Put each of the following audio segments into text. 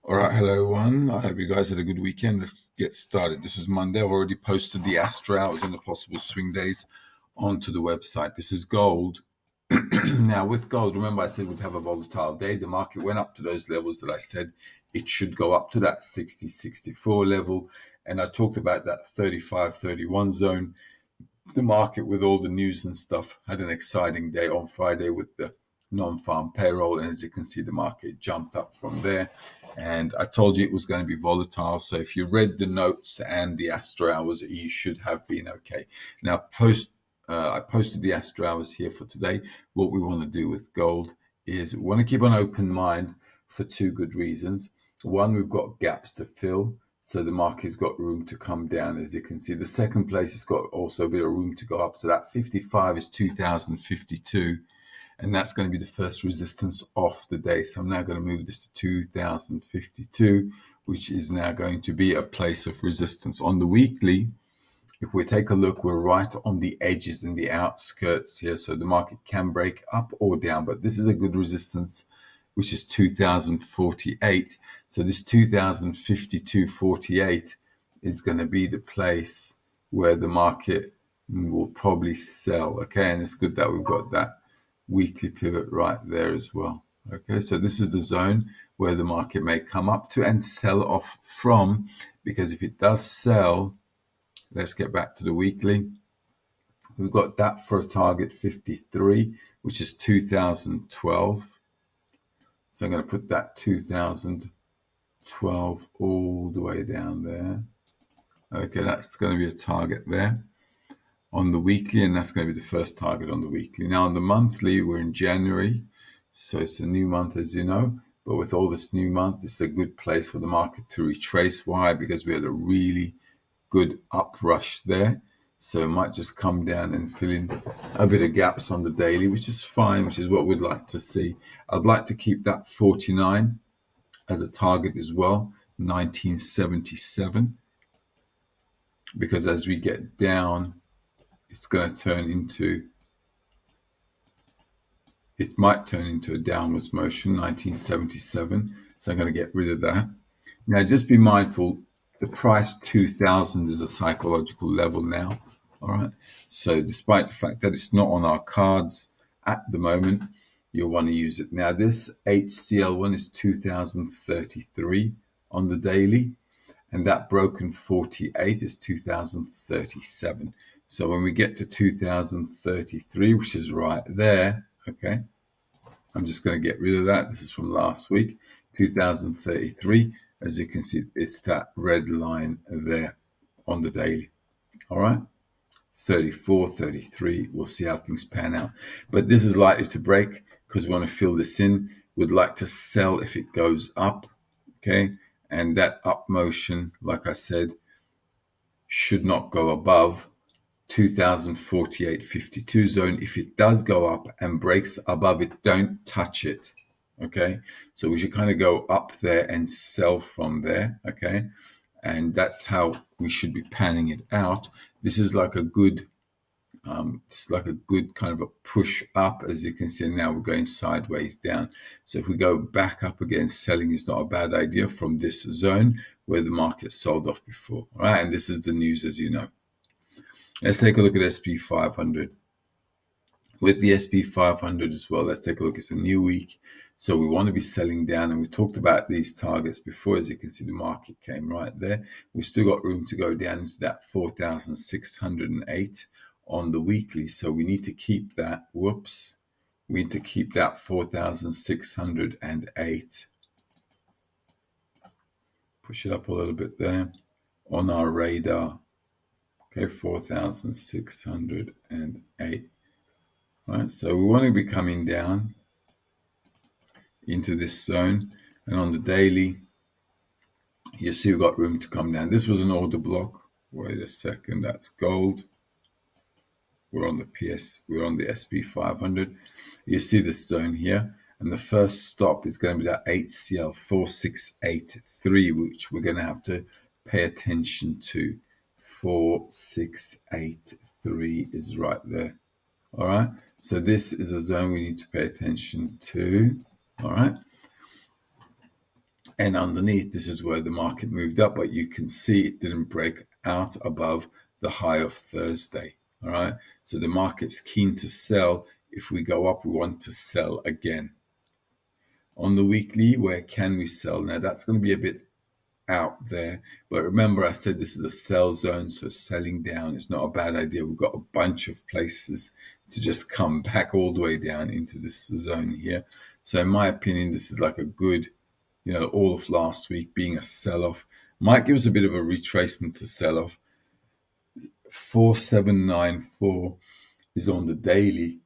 All right, hello everyone. I hope you guys had a good weekend. Let's get started. This is Monday. I've already posted the Astro hours and the possible swing days onto the website. This is gold. Now, with gold, remember I said we'd have a volatile day. The market went up to those levels that I said it should go up to, that 60, 64 level. And I talked about that 35, 31 zone. The market, with all the news and stuff, had an exciting day on Friday with the non-farm payroll, and as you can see, the market jumped up from there. And I told you it was going to be volatile, so if you read the notes and the Astro hours, you should have been okay. Now, I posted the Astro hours here for today. What we want to do with gold is we want to keep an open mind for two good reasons. One, we've got gaps to fill, so the market's got room to come down, as you can see. The second place has got also a bit of room to go up. So that 55 is 2052. And that's going to be the first resistance of the day. So I'm now going to move this to 2052, which is now going to be a place of resistance. On the weekly, if we take a look, we're right on the edges and the outskirts here. So the market can break up or down, but this is a good resistance, which is 2048. So this 2052.48 is going to be the place where the market will probably sell. Okay, and it's good that we've got that weekly pivot right there as well. Okay, so this is the zone where the market may come up to and sell off from, because if it does sell, let's get back to the weekly. We've got that for a target 53, which is 2012. So I'm going to put that 2012 all the way down there. Okay, that's going to be a target there on the weekly, and that's going to be the first target on the weekly. Now on the monthly, we're in January, so it's a new month, as you know, but with all this new month, it's a good place for the market to retrace. Why? Because we had a really good uprush there, so it might just come down and fill in a bit of gaps on the daily, which is fine, which is what we'd like to see. I'd like to keep that 49 as a target as well, 1977, because as we get down, it's going to turn into, it might turn into a downwards motion, 1977. So I'm going to get rid of that. Now, just be mindful, the price 2000 is a psychological level now. All right. So despite the fact that it's not on our cards at the moment, you'll want to use it. Now, this HCL1 is 2033 on the daily, and that broken 48 is 2037. So when we get to 2033, which is right there, okay, I'm just going to get rid of that. This is from last week, 2033. As you can see, it's that red line there on the daily. All right, 34, 33. We'll see how things pan out. But this is likely to break because we want to fill this in. We'd like to sell if it goes up, okay? And that up motion, like I said, should not go above 2048.52 zone. If it does go up and breaks above it, don't touch it. Okay, so we should kind of go up there and sell from there. Okay, and that's how we should be panning it out. This is like a good it's like a good kind of a push up, as you can see. Now we're going sideways down. So if we go back up again, selling is not a bad idea from this zone where the market sold off before. All right, and this is the news, as you know. Let's take a look at SP500. With the SP500 as well, let's take a look. It's a new week, so we want to be selling down, and we talked about these targets before. As you can see, the market came right there. We've still got room to go down into that 4,608 on the weekly, so we need to keep that. Whoops, we need to keep that 4,608. Push it up a little bit there on our radar. Okay, 4,608. Right, so we want to be coming down into this zone, and on the daily, you see we've got room to come down. This was an order block. Wait a second, that's gold. We're on the SP500. You see this zone here, and the first stop is going to be that HCL 4683, which we're going to have to pay attention to. 4683 is right there. All right, so this is a zone we need to pay attention to. All right, And underneath, this is where the market moved up, but you can see it didn't break out above the high of Thursday. All right. So the market's keen to sell. If we go up, we want to sell again. On the weekly, where can we sell? Now, that's going to be a bit out there. But remember, I said this is a sell zone, so selling down is not a bad idea. We've got a bunch of places to just come back all the way down into this zone here. So in my opinion, this is like a good, all of last week being a sell-off. Might give us a bit of a retracement to sell off. 4794 is on the daily,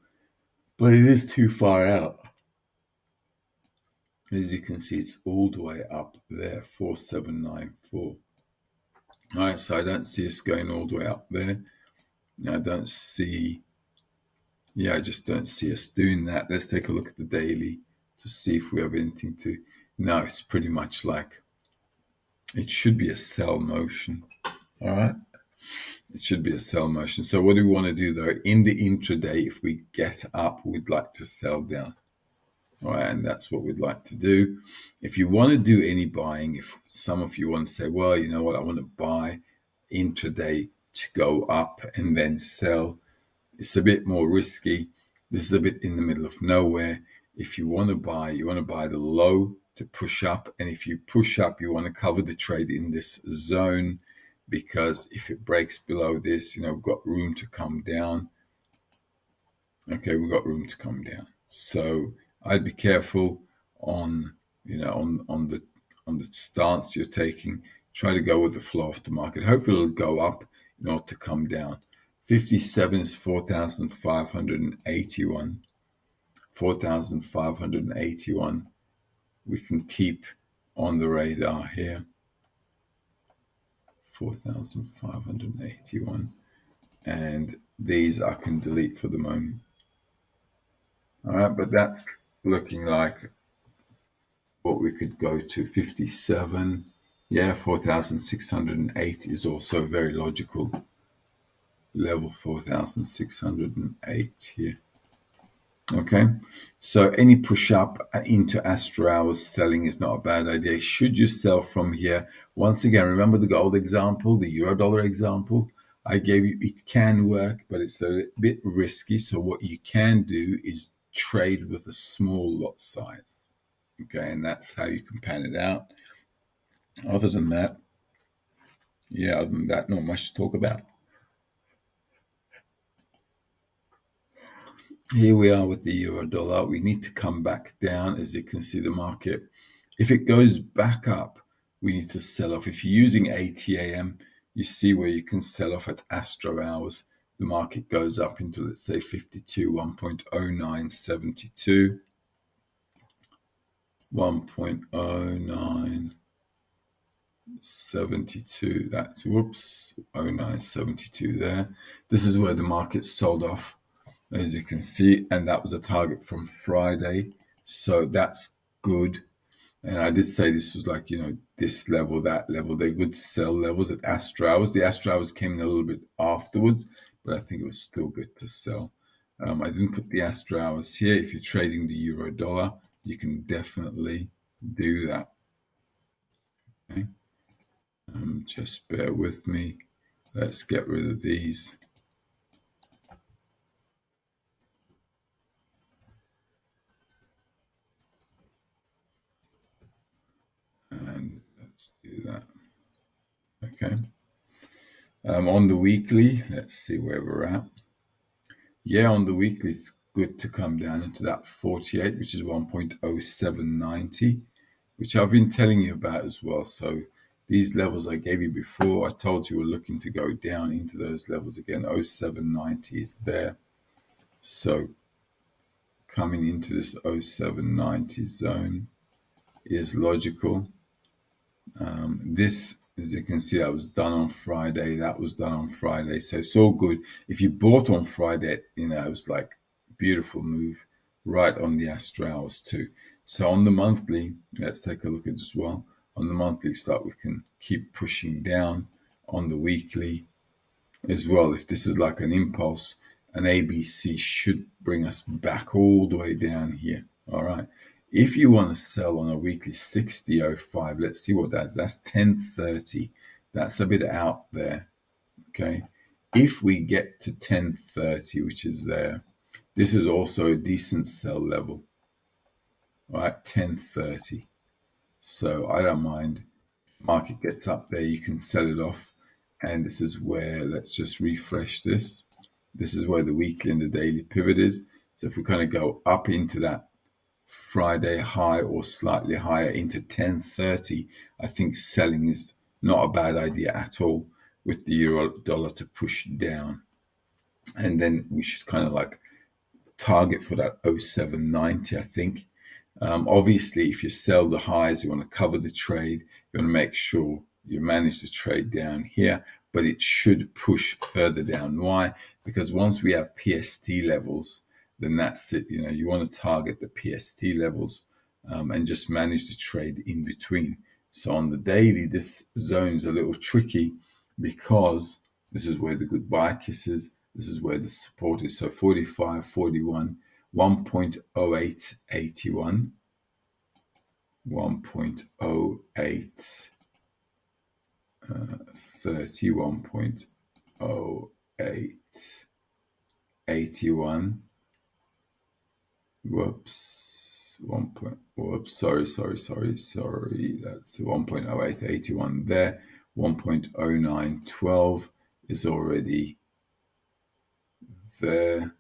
but it is too far out. As you can see, it's all the way up there, 4794. All right, so I don't see us going all the way up there. I just don't see us doing that. Let's take a look at the daily to see if we have anything to. No, it's pretty much like it should be a sell motion. All right, it should be a sell motion. So what do we want to do though? In the intraday, if we get up, we'd like to sell down. All right, and that's what we'd like to do. If you want to do any buying, if some of you want to say, well, you know what, I want to buy intraday to go up and then sell, it's a bit more risky. This is a bit in the middle of nowhere. If you want to buy the low to push up. And if you push up, you want to cover the trade in this zone, because if it breaks below this, we've got room to come down. Okay, we've got room to come down. So I'd be careful on the stance you're taking. Try to go with the flow of the market. Hopefully it'll go up in order to come down. 57 is 4,581. 4,581. We can keep on the radar here. 4,581. And these I can delete for the moment. All right, but that's looking like what we could go to. 57. Yeah, 4,608 is also very logical. Level 4,608 here. Okay, so any push up into Astro hours selling is not a bad idea. Should you sell from here? Once again, remember the gold example, the euro dollar example I gave you. It can work, but it's a bit risky. So what you can do is trade with a small lot size. Okay, and that's how you can pan it out. Other than that, not much to talk about. Here we are with the euro dollar. We need to come back down. As you can see, the market, if it goes back up, we need to sell off. If you're using ATAM, you see where you can sell off at Astro hours. The market goes up into, let's say, 52, 1.0972, 1.0972. That's 0972 there. This is where the market sold off, as you can see, and that was a target from Friday, so that's good. And I did say this was like, this level, that level. They're good sell levels at Astro hours. The Astro hours came in a little bit afterwards, but I think it was still good to sell. I didn't put the Astro hours here. If you're trading the euro dollar, you can definitely do that. Okay. Just bear with me. Let's get rid of these. And let's do that. Okay. On the weekly, let's see where we're at. Yeah, on the weekly, it's good to come down into that 48, which is 1.0790, which I've been telling you about as well. So these levels I gave you before, I told you we're looking to go down into those levels again. 0790 is there. So coming into this 0790 zone is logical. This, as you can see, that was done on Friday. That was done on Friday. So it's all good. If you bought on Friday, it was like beautiful move right on the Astro hours too. So on the monthly, let's take a look at as well. On the monthly start, we can keep pushing down. On the weekly as well, if this is like an impulse, an ABC should bring us back all the way down here. All right. If you want to sell on a weekly 60.05, let's see what that is. That's 10.30. That's a bit out there. Okay. If we get to 10.30, which is there, this is also a decent sell level. All right, 10.30. So I don't mind. Market gets up there, you can sell it off. And this is where, let's just refresh this. This is where the weekly and the daily pivot is. So if we kind of go up into that Friday high or slightly higher into 10.30, I think selling is not a bad idea at all with the euro dollar to push down. And then we should kind of like target for that 0790, I think. Obviously, if you sell the highs, you want to cover the trade. You want to make sure you manage the trade down here, but it should push further down. Why? Because once we have PST levels, then that's it. You know, you want to target the PST levels and just manage the trade in between. So on the daily, this zone is a little tricky because this is where the good buy kiss is. This is where the support is. So 45, 41, 1.0881, 1.08, 30, 1.0881. Whoops. Sorry. That's 1.0881 there. 1.0912 is already there.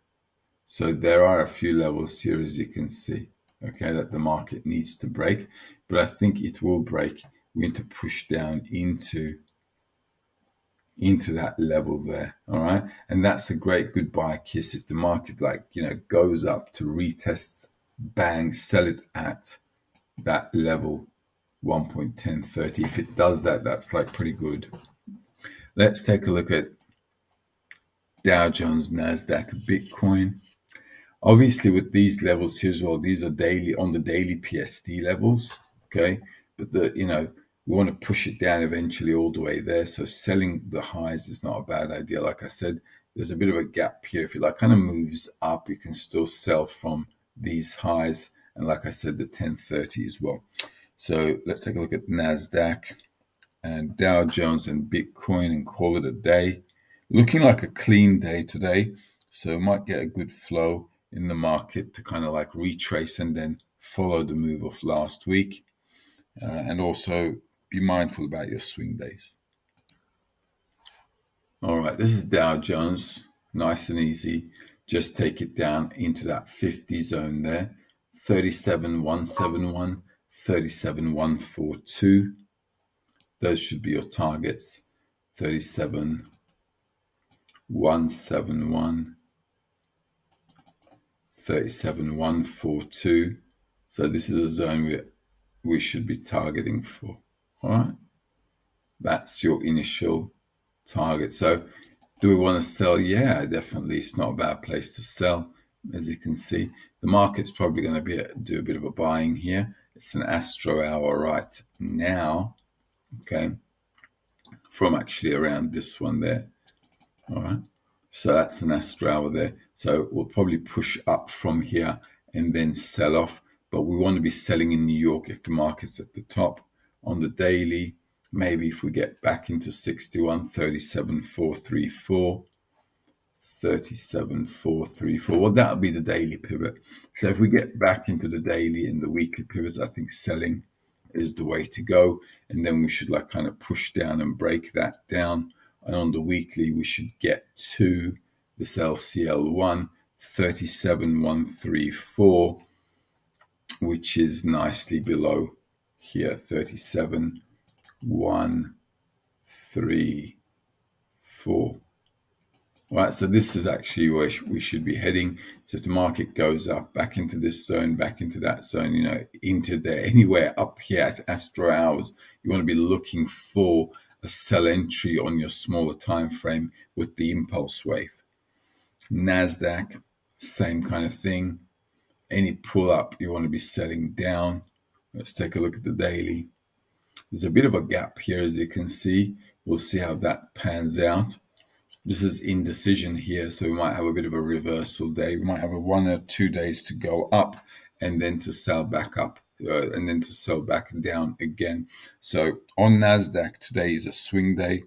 So there are a few levels here, as you can see, okay, that the market needs to break, but I think it will break. We need to push down into that level there, all right? And that's a great goodbye kiss if the market, like, you know, goes up to retest, bang, sell it at that level, 1.1030. If it does that, that's like pretty good. Let's take a look at Dow Jones, NASDAQ, Bitcoin. Obviously, with these levels here as well, these are daily on the daily PST levels, okay? But we want to push it down eventually all the way there. So selling the highs is not a bad idea. Like I said, there's a bit of a gap here. If it like kind of moves up, you can still sell from these highs. And like I said, the 1030 as well. So let's take a look at NASDAQ and Dow Jones and Bitcoin and call it a day. Looking like a clean day today. So we might get a good flow in the market to kind of like retrace and then follow the move of last week. And also be mindful about your swing days. All right, this is Dow Jones, nice and easy. Just take it down into that 50 zone there, 37,171, 37,142. Those should be your targets, 37,171, 37,142. So this is a zone we should be targeting for. All right, that's your initial target. So do we want to sell? Yeah, definitely. It's not a bad place to sell. As you can see, the market's probably going to do a bit of a buying here. It's an Astro hour right now, okay, from actually around this one there. All right, so that's an Astro hour there. So we'll probably push up from here and then sell off, but we want to be selling in New York if the market's at the top. On the daily, maybe if we get back into 61, 37,434, 37,434, well, that'll be the daily pivot. So if we get back into the daily and the weekly pivots, I think selling is the way to go. And then we should like kind of push down and break that down. And on the weekly, we should get to this LCL1, 37,134, which is nicely below here, 37,134. All right, so this is actually where we should be heading. So if the market goes up, back into this zone, back into that zone, into there, anywhere up here at Astro hours, you want to be looking for a sell entry on your smaller time frame with the impulse wave. NASDAQ, same kind of thing. Any pull up, you want to be selling down. Let's take a look at the daily. There's a bit of a gap here, as you can see. We'll see how that pans out. This is indecision here, so we might have a bit of a reversal day. We might have 1 or 2 days to go up and then to sell back up, and then to sell back down again. So on NASDAQ, today is a swing day.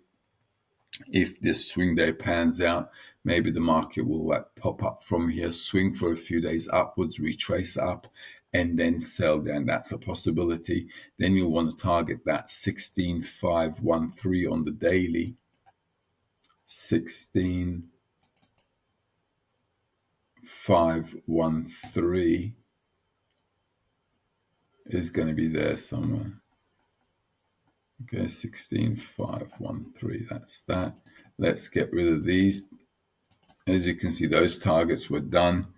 If this swing day pans out, maybe the market will like pop up from here, swing for a few days upwards, retrace up, and then sell down. That's a possibility. Then you'll want to target that 16,513 on the daily. 16,513 is going to be there somewhere. Okay, 16,513. That's that. Let's get rid of these. As you can see, those targets were done.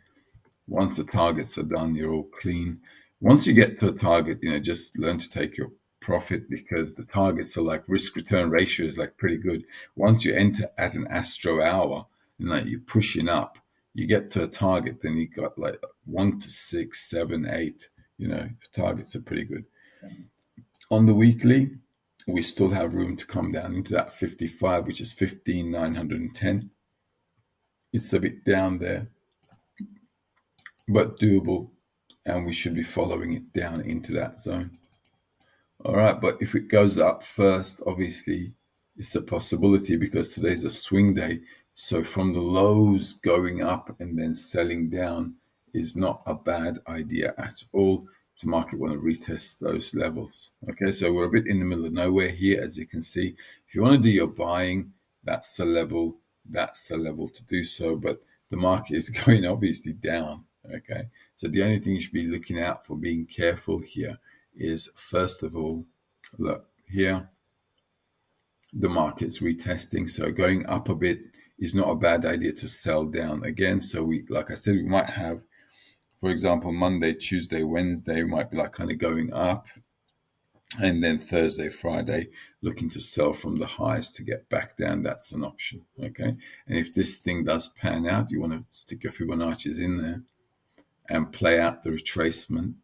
Once the targets are done, you're all clean. Once you get to a target, just learn to take your profit, because the targets are like risk return ratio is like pretty good. Once you enter at an Astro hour, you're pushing up, you get to a target, then you got like 1 to 6, 7, 8. The targets are pretty good. On the weekly, we still have room to come down into that 55, which is 15,910. It's a bit down there, but doable, and we should be following it down into that zone. All right, but if it goes up first, obviously it's a possibility, because today's a swing day. So from the lows going up and then selling down is not a bad idea at all. The market want to retest those levels. Okay, so we're a bit in the middle of nowhere here, as you can see. If you want to do your buying, that's the level. That's the level to do so. But the market is going obviously down. Okay, so the only thing you should be looking out for, being careful here, is first of all, look here, the market's retesting. So going up a bit is not a bad idea to sell down again. So like I said, we might have, for example, Monday, Tuesday, Wednesday, we might be like kind of going up, and then Thursday, Friday, looking to sell from the highs to get back down. That's an option. Okay, and if this thing does pan out, you want to stick your Fibonacci's in there and play out the retracement.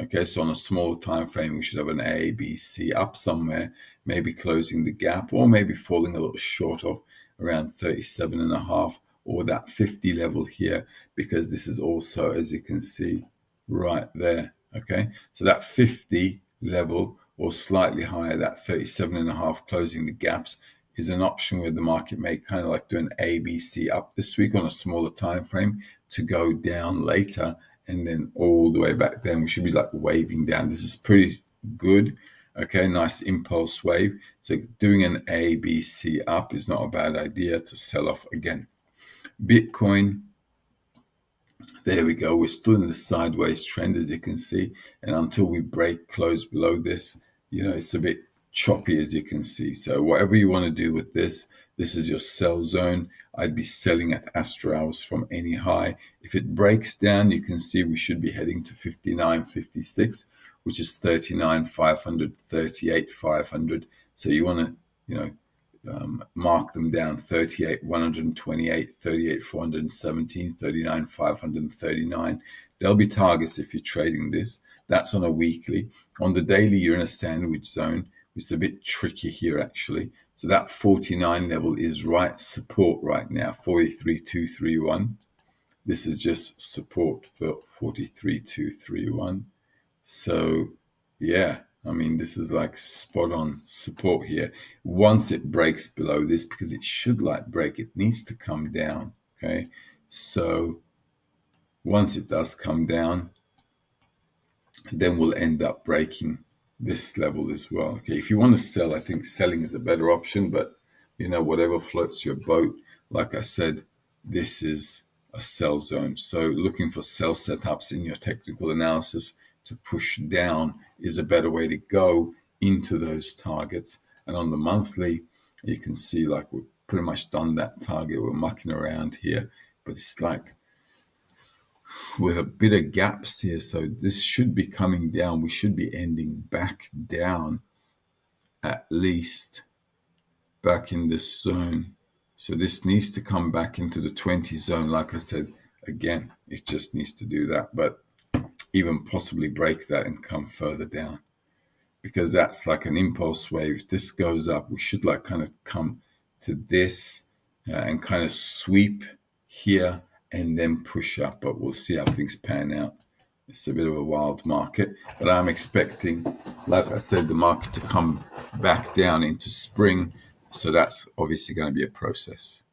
Okay, so on a smaller time frame, we should have an A, B, C up somewhere, maybe closing the gap, or maybe falling a little short of around 37.5, or that 50 level here, because this is also, as you can see, right there. Okay, so that 50 level or slightly higher, that 37.5, closing the gaps, is an option where the market may kind of like do an A, B, C up this week on a smaller time frame to go down later, and then all the way back then. We should be like waving down. This is pretty good. Okay, nice impulse wave. So doing an A, B, C up is not a bad idea to sell off again. Bitcoin, there we go. We're still in the sideways trend, as you can see. And until we break close below this, it's a bit choppy, as you can see. So whatever you want to do with this is your sell zone. I'd be selling at Astro hours from any high. If it breaks down, you can see we should be heading to 59.56, which is 39,500, 38,500. So you want to, mark them down: 38,128, 38,417, 39,539. There'll be targets if you're trading this. That's on a weekly. On the daily, you're in a sandwich zone, which is a bit tricky here, actually. So that 49 level is right support right now, 43,231. This is just support for 43,231. So yeah, I mean, this is like spot on support here. Once it breaks below this, because it should like break, it needs to come down. Okay, so once it does come down, then we'll end up breaking this level as well. Okay, if you want to sell, I think selling is a better option, but whatever floats your boat. Like I said, this is a sell zone. So looking for sell setups in your technical analysis to push down is a better way to go into those targets. And on the monthly, you can see like we've pretty much done that target. We're mucking around here, but it's like with a bit of gaps here. So this should be coming down. We should be ending back down, at least back in this zone. So this needs to come back into the 20 zone. Like I said, again, it just needs to do that, but even possibly break that and come further down, because that's like an impulse wave. If this goes up, we should like kind of come to this and kind of sweep here and then push up, but we'll see how things pan out. It's a bit of a wild market, but I'm expecting, like I said, the market to come back down into spring. So that's obviously going to be a process.